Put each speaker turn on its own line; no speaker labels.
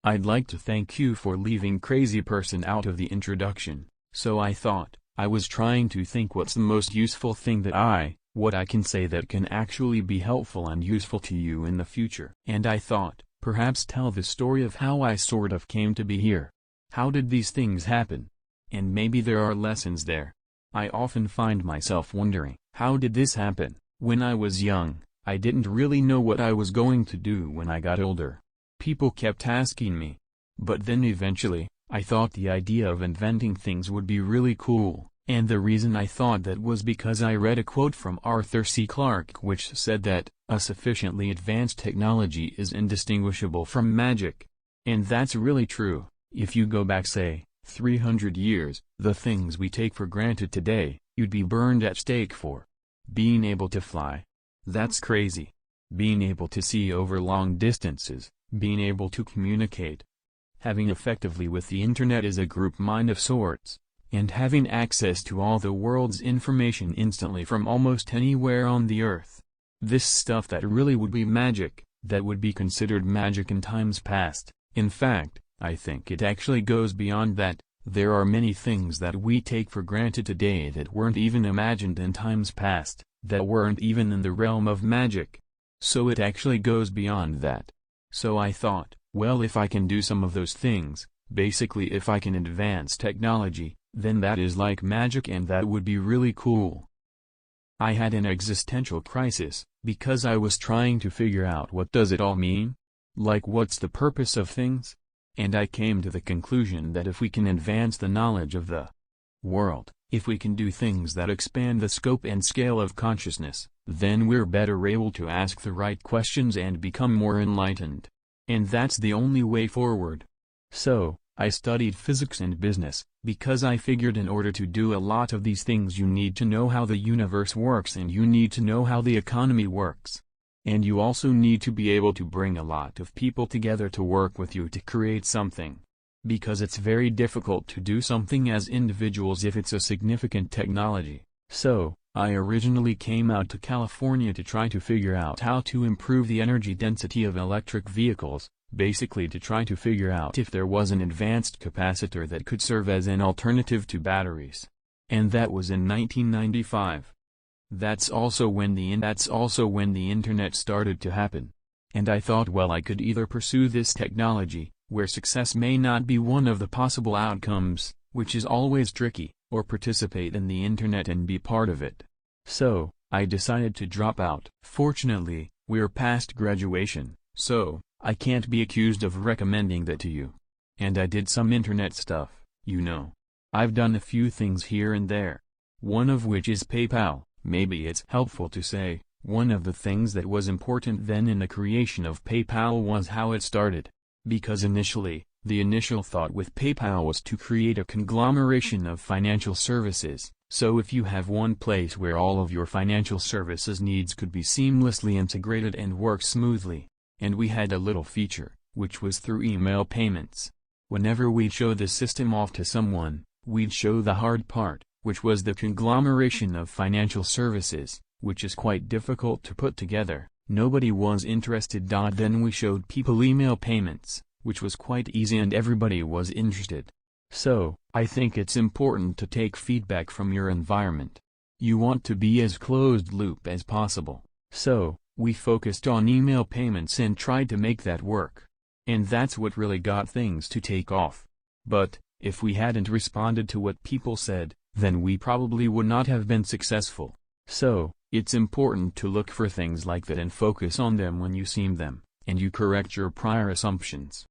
I'd like to thank you for leaving crazy person out of the introduction. So I thought, I was trying to think what's the most useful thing what I can say that can actually be helpful and useful to you in the future. And I thought, perhaps tell the story of how I sort of came to be here. How did these things happen? And maybe there are lessons there. I often find myself wondering, how did this happen? When I was young, I didn't really know what I was going to do when I got older. People kept asking me. But then eventually, I thought the idea of inventing things would be really cool, and the reason I thought that was because I read a quote from Arthur C. Clarke which said that, a sufficiently advanced technology is indistinguishable from magic. And that's really true. If you go back say, 300 years, the things we take for granted today, you'd be burned at stake for. Being able to fly. That's crazy. Being able to see over long distances, being able to communicate. Having effectively with the internet is a group mind of sorts, and having access to all the world's information instantly from almost anywhere on the earth. This stuff that really would be magic, that would be considered magic in times past. In fact, I think it actually goes beyond that. There are many things that we take for granted today that weren't even imagined in times past, that weren't even in the realm of magic. So it actually goes beyond that. So I thought, well, if I can do some of those things, basically if I can advance technology, then that is like magic and that would be really cool. I had an existential crisis, because I was trying to figure out what does it all mean? Like what's the purpose of things? And I came to the conclusion that if we can advance the knowledge of the world, if we can do things that expand the scope and scale of consciousness, then we're better able to ask the right questions and become more enlightened. And that's the only way forward. So, I studied physics and business, because I figured in order to do a lot of these things you need to know how the universe works and you need to know how the economy works. And you also need to be able to bring a lot of people together to work with you to create something. Because it's very difficult to do something as individuals if it's a significant technology. So, I originally came out to California to try to figure out how to improve the energy density of electric vehicles, basically to try to figure out if there was an advanced capacitor that could serve as an alternative to batteries. And that was in 1995. That's also when the internet started to happen. And I thought, well, I could either pursue this technology, where success may not be one of the possible outcomes, which is always tricky, or participate in the internet and be part of it. So, I decided to drop out. Fortunately, we're past graduation, so, I can't be accused of recommending that to you. And I did some internet stuff, you know. I've done a few things here and there. One of which is PayPal. Maybe it's helpful to say, one of the things that was important then in the creation of PayPal was how it started. Because initially, the initial thought with PayPal was to create a conglomeration of financial services, so if you have one place where all of your financial services needs could be seamlessly integrated and work smoothly. And we had a little feature, which was through email payments. Whenever we'd show the system off to someone, we'd show the hard part, which was the conglomeration of financial services, which is quite difficult to put together. Nobody was interested. Then we showed people email payments, which was quite easy and everybody was interested. So, I think it's important to take feedback from your environment. You want to be as closed loop as possible. So, we focused on email payments and tried to make that work. And that's what really got things to take off. But, if we hadn't responded to what people said, then we probably would not have been successful. So, it's important to look for things like that and focus on them when you see them, and you correct your prior assumptions.